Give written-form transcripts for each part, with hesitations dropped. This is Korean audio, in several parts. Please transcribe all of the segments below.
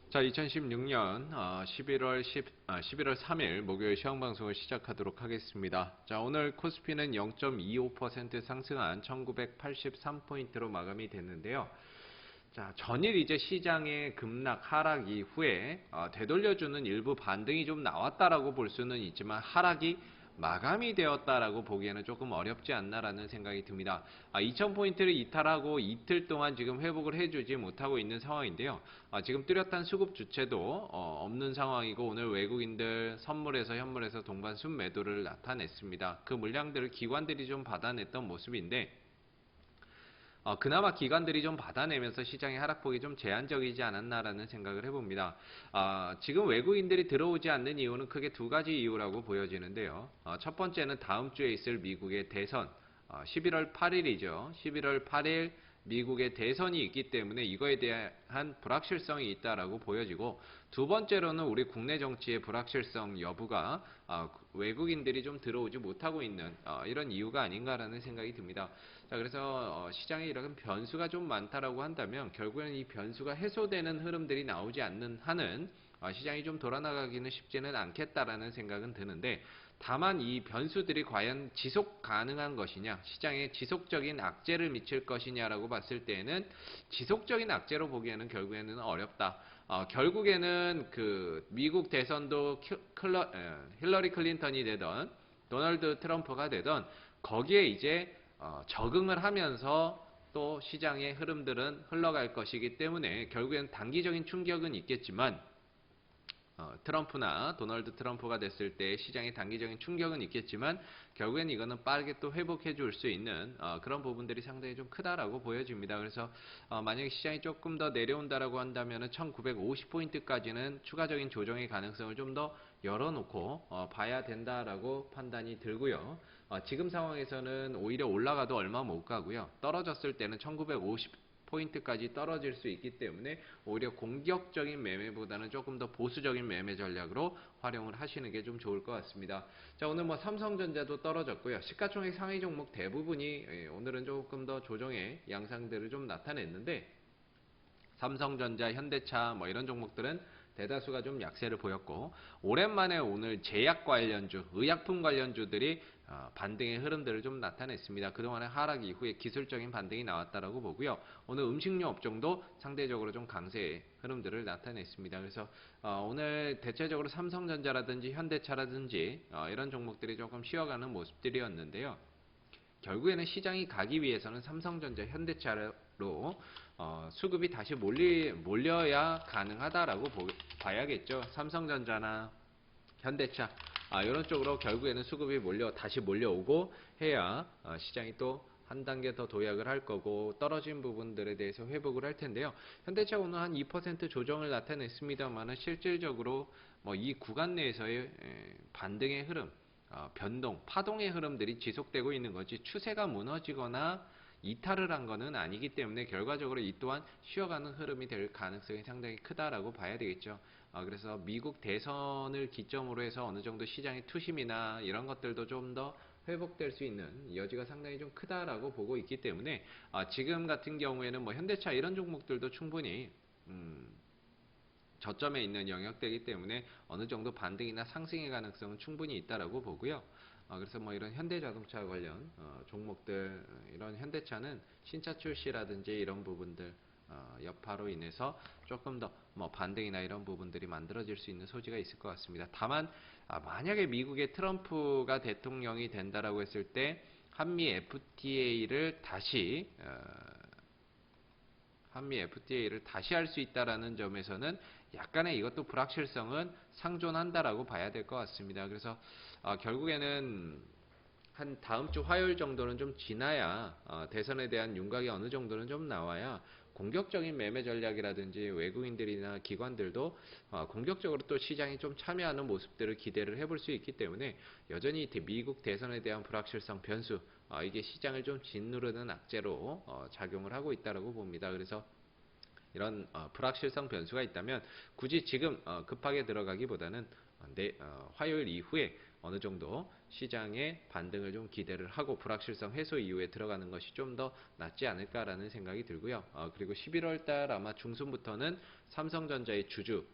자, 2016년 11월 3일 목요일 시황방송을 시작하도록 하겠습니다. 자, 오늘 코스피는 0.25% 상승한 1983포인트로 마감이 됐는데요. 자, 전일 이제 시장의 급락 하락 이후에 되돌려주는 일부 반등이 좀 나왔다라고 볼 수는 있지만 하락이 마감이 되었다라고 보기에는 조금 어렵지 않나라는 생각이 듭니다. 2000포인트를 이탈하고 이틀 동안 지금 회복을 해주지 못하고 있는 상황인데요. 지금 뚜렷한 수급 주체도 없는 상황이고 오늘 외국인들 선물에서 현물에서 동반 순매도를 나타냈습니다. 그 물량들을 기관들이 좀 받아냈던 모습인데 그나마 기관들이 좀 받아내면서 시장의 하락폭이 좀 제한적이지 않았나라는 생각을 해봅니다. 지금 외국인들이 들어오지 않는 이유는 크게 두 가지 이유라고 보여지는데요. 첫 번째는 다음 주에 있을 미국의 대선, 11월 8일이죠. 11월 8일 미국의 대선이 있기 때문에 이거에 대한 불확실성이 있다라고 보여지고, 두 번째로는 우리 국내 정치의 불확실성 여부가 외국인들이 좀 들어오지 못하고 있는 이런 이유가 아닌가라는 생각이 듭니다. 자, 그래서 시장에 이런 변수가 좀 많다라고 한다면 결국에는 이 변수가 해소되는 흐름들이 나오지 않는 한은 시장이 좀 돌아나가기는 쉽지는 않겠다라는 생각은 드는데, 다만 이 변수들이 과연 지속 가능한 것이냐, 시장에 지속적인 악재를 미칠 것이냐라고 봤을 때에는 지속적인 악재로 보기에는 결국에는 어렵다. 결국에는 그 미국 대선도 힐러리 클린턴이 되던 도널드 트럼프가 되던 거기에 이제 적응을 하면서 또 시장의 흐름들은 흘러갈 것이기 때문에 결국엔 단기적인 충격은 있겠지만 트럼프나 도널드 트럼프가 됐을 때 시장의 단기적인 충격은 있겠지만 결국엔 이거는 빠르게 또 회복해 줄 수 있는 그런 부분들이 상당히 좀 크다라고 보여집니다. 그래서 만약에 시장이 조금 더 내려온다라고 한다면 1950포인트까지는 추가적인 조정의 가능성을 좀 더 열어놓고 봐야 된다라고 판단이 들고요. 지금 상황에서는 오히려 올라가도 얼마 못 가고요. 떨어졌을 때는 1950포인트까지 떨어질 수 있기 때문에 오히려 공격적인 매매보다는 조금 더 보수적인 매매 전략으로 활용을 하시는 게 좀 좋을 것 같습니다. 자, 오늘 뭐 삼성전자도 떨어졌고요. 시가총액 상위 종목 대부분이 오늘은 조금 더 조정의 양상들을 좀 나타냈는데, 삼성전자, 현대차 뭐 이런 종목들은 대다수가 좀 약세를 보였고, 오랜만에 오늘 제약 관련주, 의약품 관련주들이 반등의 흐름들을 좀 나타냈습니다. 그동안의 하락 이후에 기술적인 반등이 나왔다라고 보고요. 오늘 음식료 업종도 상대적으로 좀 강세의 흐름들을 나타냈습니다. 그래서 오늘 대체적으로 삼성전자라든지 현대차라든지 이런 종목들이 조금 쉬어가는 모습들이었는데요. 결국에는 시장이 가기 위해서는 삼성전자, 현대차로 수급이 다시 몰려야 가능하다라고 봐야겠죠. 삼성전자나 현대차 이런 쪽으로 결국에는 수급이 다시 몰려오고 해야 시장이 또 한 단계 더 도약을 할 거고 떨어진 부분들에 대해서 회복을 할 텐데요. 현대차 오늘 한 2% 조정을 나타냈습니다만은 실질적으로 뭐 이 구간 내에서의 반등의 흐름, 변동, 파동의 흐름들이 지속되고 있는 거지 추세가 무너지거나 이탈을 한 거는 아니기 때문에 결과적으로 이 또한 쉬어가는 흐름이 될 가능성이 상당히 크다라고 봐야 되겠죠. 그래서 미국 대선을 기점으로 해서 어느 정도 시장의 투심이나 이런 것들도 좀 더 회복될 수 있는 여지가 상당히 좀 크다라고 보고 있기 때문에 지금 같은 경우에는 뭐 현대차 이런 종목들도 충분히 저점에 있는 영역대이기 때문에 어느 정도 반등이나 상승의 가능성은 충분히 있다라고 보고요. 그래서 뭐 이런 현대자동차 관련 종목들, 이런 현대차는 신차 출시라든지 이런 부분들 여파로 인해서 조금 더 뭐 반등이나 이런 부분들이 만들어질 수 있는 소지가 있을 것 같습니다. 다만 만약에 미국의 트럼프가 대통령이 된다라고 했을 때 한미 FTA를 다시 할 수 있다라는 점에서는 약간의 이것도 불확실성은 상존한다라고 봐야 될 것 같습니다. 그래서 결국에는 한 다음 주 화요일 정도는 좀 지나야 대선에 대한 윤곽이 어느 정도는 좀 나와야 공격적인 매매 전략이라든지 외국인들이나 기관들도 공격적으로 또 시장에 좀 참여하는 모습들을 기대를 해볼 수 있기 때문에 여전히 미국 대선에 대한 불확실성 변수, 이게 시장을 좀 짓누르는 악재로 작용을 하고 있다고 봅니다. 그래서 이런 불확실성 변수가 있다면 굳이 지금 급하게 들어가기보다는 화요일 이후에 어느 정도 시장의 반등을 좀 기대를 하고 불확실성 해소 이후에 들어가는 것이 좀 더 낫지 않을까라는 생각이 들고요. 그리고 11월 달 아마 중순부터는 삼성전자의 주주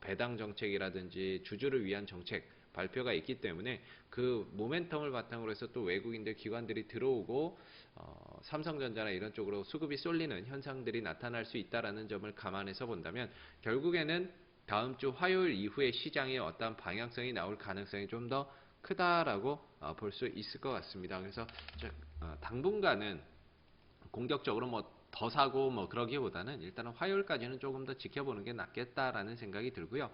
배당 정책이라든지 주주를 위한 정책 발표가 있기 때문에 그 모멘텀을 바탕으로 해서 또 외국인들 기관들이 들어오고 삼성전자나 이런 쪽으로 수급이 쏠리는 현상들이 나타날 수 있다라는 점을 감안해서 본다면 결국에는 다음 주 화요일 이후에 시장의 어떤 방향성이 나올 가능성이 좀 더 크다라고 볼 수 있을 것 같습니다. 그래서 당분간은 공격적으로 뭐 더 사고 뭐 그러기보다는 일단은 화요일까지는 조금 더 지켜보는 게 낫겠다라는 생각이 들고요.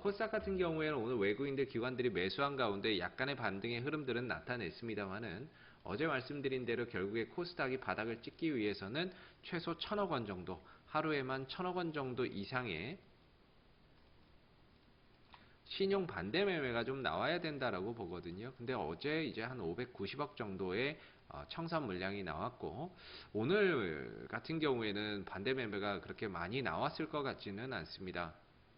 코스닥 같은 경우에는 오늘 외국인들 기관들이 매수한 가운데 약간의 반등의 흐름들은 나타냈습니다만은 어제 말씀드린 대로 결국에 코스닥이 바닥을 찍기 위해서는 최소 1,000억 원 정도, 하루에만 1,000억 원 정도 이상의 신용 반대 매매가 좀 나와야 된다라고 보거든요. 근데 어제 이제 한 590억 정도의 청산 물량이 나왔고 오늘 같은 경우에는 반대 매매가 그렇게 많이 나왔을 것 같지는 않습니다.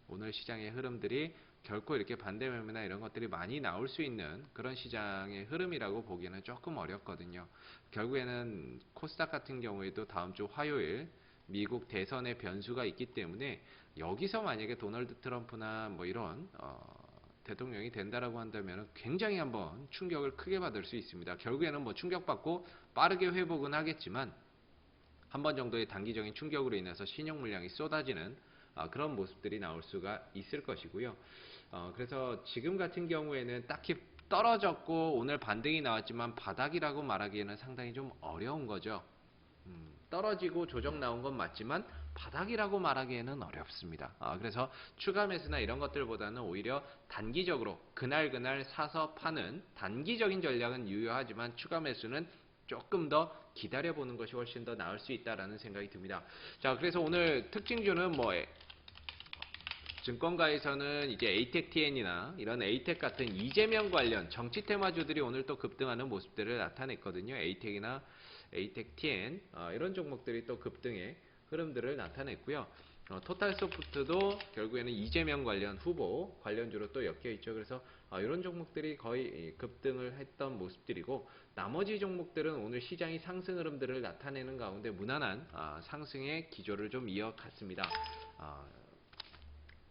오늘 시장의 흐름들이 결코 이렇게 반대 매매나 이런 것들이 많이 나올 수 있는 그런 시장의 흐름이라고 보기에는 조금 어렵거든요. 결국에는 코스닥 같은 경우에도 다음 주 화요일 미국 대선의 변수가 있기 때문에 여기서 만약에 도널드 트럼프나 뭐 이런 대통령이 된다라고 한다면 굉장히 한번 충격을 크게 받을 수 있습니다. 결국에는 뭐 충격받고 빠르게 회복은 하겠지만 한 번 정도의 단기적인 충격으로 인해서 신용 물량이 쏟아지는 그런 모습들이 나올 수가 있을 것이고요. 그래서 지금 같은 경우에는 딱히 떨어졌고 오늘 반등이 나왔지만 바닥이라고 말하기에는 상당히 좀 어려운 거죠. 떨어지고 조정 나온 건 맞지만 바닥이라고 말하기에는 어렵습니다. 그래서 추가 매수나 이런 것들보다는 오히려 단기적으로 그날 사서 파는 단기적인 전략은 유효하지만 추가 매수는 조금 더 기다려보는 것이 훨씬 더 나을 수 있다라는 생각이 듭니다. 자, 그래서 오늘 특징주는 뭐 증권가에서는 이제 에이텍TN이나 이런 에이텍 같은 이재명 관련 정치 테마주들이 오늘 또 급등하는 모습들을 나타냈거든요. 에이텍이나 에이텍TN 이런 종목들이 또 급등의 흐름들을 나타냈고요. 토탈소프트도 결국에는 이재명 관련 후보 관련주로 또 엮여 있죠. 그래서 이런 종목들이 거의 급등을 했던 모습들이고 나머지 종목들은 오늘 시장이 상승 흐름들을 나타내는 가운데 무난한 상승의 기조를 좀 이어갔습니다.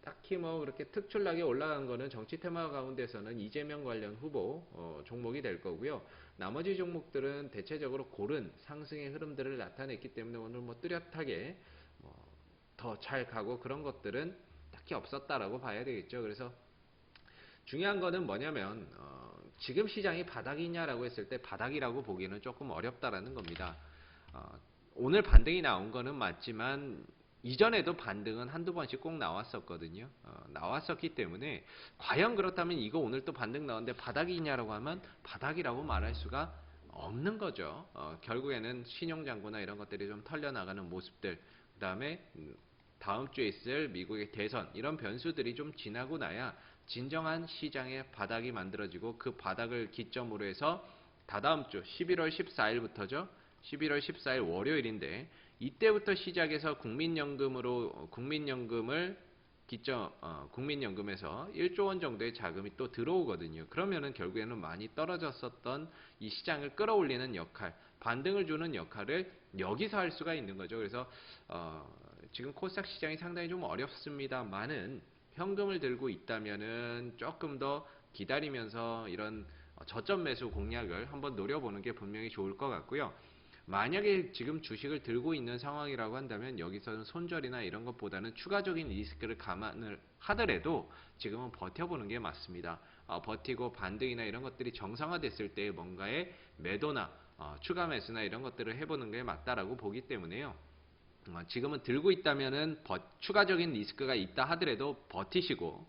딱히 뭐 그렇게 특출나게 올라간 거는 정치 테마 가운데서는 이재명 관련 후보 종목이 될 거고요. 나머지 종목들은 대체적으로 고른 상승의 흐름들을 나타냈기 때문에 오늘 뭐 뚜렷하게 더 잘 가고 그런 것들은 딱히 없었다라고 봐야 되겠죠. 그래서 중요한 거는 뭐냐면 지금 시장이 바닥이냐라고 했을 때 바닥이라고 보기에는 조금 어렵다라는 겁니다. 오늘 반등이 나온 거는 맞지만 이전에도 반등은 한두 번씩 꼭 나왔었거든요. 나왔었기 때문에 과연 그렇다면 이거 오늘 또 반등 나왔는데 바닥이냐라고 하면 바닥이라고 말할 수가 없는 거죠. 결국에는 신용장구나 이런 것들이 좀 털려나가는 모습들, 그 다음에 다음 주에 있을 미국의 대선 이런 변수들이 좀 지나고 나야 진정한 시장의 바닥이 만들어지고 그 바닥을 기점으로 해서 다다음 주 11월 14일부터죠. 11월 14일 월요일인데 이때부터 시작해서 국민연금을 기점 국민연금에서 1조 원 정도의 자금이 또 들어오거든요. 그러면은 결국에는 많이 떨어졌었던 이 시장을 끌어올리는 역할, 반등을 주는 역할을 여기서 할 수가 있는 거죠. 그래서 지금 코스닥 시장이 상당히 좀 어렵습니다만은 현금을 들고 있다면은 조금 더 기다리면서 이런 저점 매수 공략을 한번 노려보는 게 분명히 좋을 것 같고요. 만약에 지금 주식을 들고 있는 상황이라고 한다면 여기서는 손절이나 이런 것보다는 추가적인 리스크를 감안을 하더라도 지금은 버텨보는 게 맞습니다. 버티고 반등이나 이런 것들이 정상화됐을 때 뭔가의 매도나 추가 매수나 이런 것들을 해보는 게 맞다라고 보기 때문에요. 지금은 들고 있다면은 추가적인 리스크가 있다 하더라도 버티시고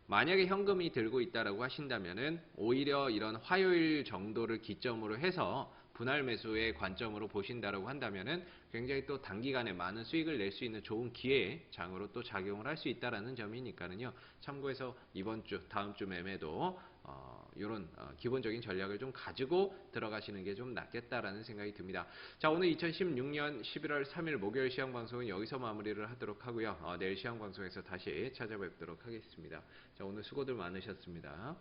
만약에 현금이 들고 있다라고 하신다면은 오히려 이런 화요일 정도를 기점으로 해서 분할 매수의 관점으로 보신다라고 한다면은 굉장히 또 단기간에 많은 수익을 낼 수 있는 좋은 기회 장으로 또 작용을 할 수 있다라는 점이니까는요. 참고해서 이번 주, 다음 주 매매도 이런 기본적인 전략을 좀 가지고 들어가시는 게 좀 낫겠다라는 생각이 듭니다. 자, 오늘 2016년 11월 3일 목요일 시황 방송은 여기서 마무리를 하도록 하고요. 내일 시황 방송에서 다시 찾아뵙도록 하겠습니다. 자, 오늘 수고들 많으셨습니다.